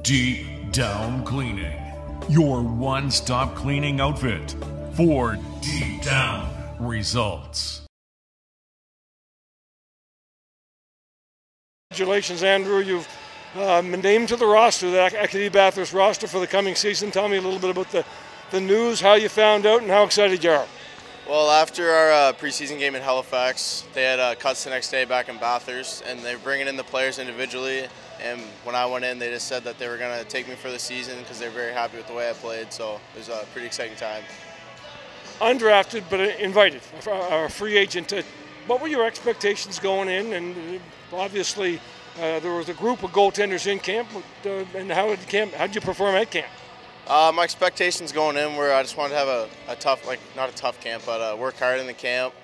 Deep Down Cleaning, your one-stop cleaning outfit for deep down results. Congratulations, Andrew. You've been named to the roster, the acadie-bahturst roster for the coming season. Tell me a little bit about the news, how you found out, and how excited you are. Well, after our preseason game in Halifax, they had cuts the next day back in Bathurst, and they were bringing in the players individually. And when I went in, they just said that they were going to take me for the season because they were very happy with the way I played. So it was a pretty exciting time. Undrafted, but invited, a free agent. What were your expectations going in? And obviously, there was a group of goaltenders in camp. And how did you perform at camp? My expectations going in were I just wanted to have a tough, not a tough camp, but work hard in the camp,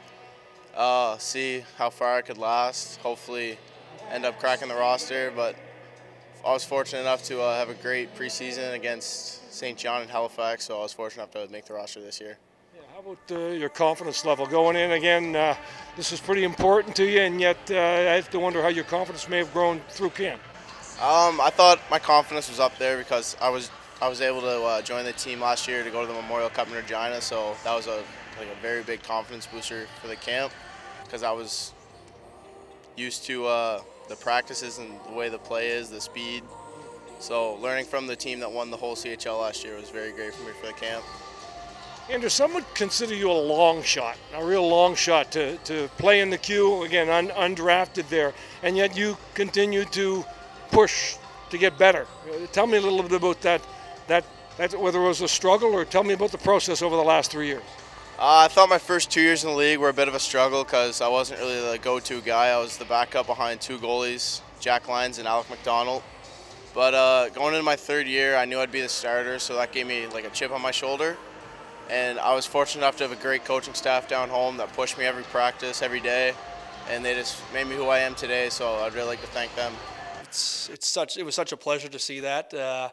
see how far I could last, hopefully end up cracking the roster. But I was fortunate enough to have a great preseason against St. John and Halifax, so I was fortunate enough to make the roster this year. Yeah, how about your confidence level going in again? This is pretty important to you, and yet I have to wonder how your confidence may have grown through camp. I thought my confidence was up there because I was able to join the team last year to go to the Memorial Cup in Regina, so that was a very big confidence booster for the camp because I was used to the practices and the way the play is, the speed. So learning from the team that won the whole CHL last year was very great for me for the camp. Andrew, some would consider you a long shot, a real long shot to play in the queue, again, undrafted there, and yet you continue to push to get better. Tell me a little bit about that, whether it was a struggle, or tell me about the process over the last 3 years. I thought my first 2 years in the league were a bit of a struggle because I wasn't really the go-to guy. I was the backup behind two goalies, Jack Lyons and Alec McDonald. But going into my third year, I knew I'd be the starter, so that gave me a chip on my shoulder. And I was fortunate enough to have a great coaching staff down home that pushed me every practice, every day, and they just made me who I am today, so I'd really like to thank them. It was such a pleasure to see that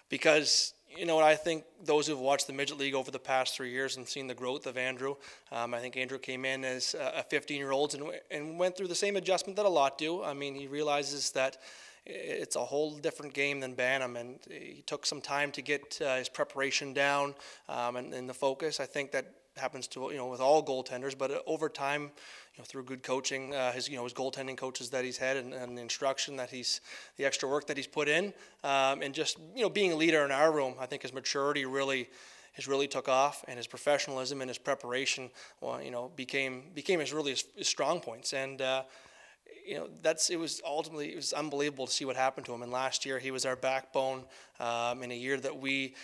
because, you know, I think those who've watched the Midget League over the past 3 years and seen the growth of Andrew, I think Andrew came in as a 15-year-old and went through the same adjustment that a lot do. I mean, he realizes that it's a whole different game than Bantam, and he took some time to get his preparation down and the focus. I think that happens to, with all goaltenders, but over time, through good coaching, his goaltending coaches that he's had and the instruction that the extra work that he's put in, and just, being a leader in our room, I think his maturity really took off, and his professionalism and his preparation, became his strong points. And, it was unbelievable to see what happened to him. And last year he was our backbone in a year that we,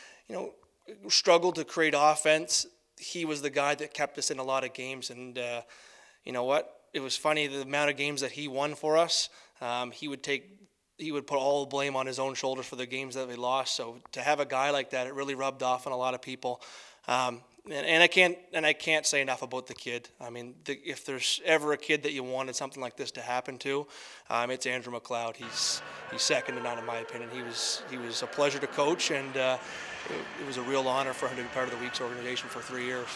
struggled to create offense. He was the guy that kept us in a lot of games, and you know what? It was funny, the amount of games that he won for us. He would put all the blame on his own shoulders for the games that we lost. So to have a guy like that, it really rubbed off on a lot of people. And I can't say enough about the kid. I mean, if there's ever a kid that you wanted something like this to happen to, it's Andrew MacLeod. He's second to none in my opinion. He was a pleasure to coach, and it was a real honor for him to be part of the Weeks organization for 3 years.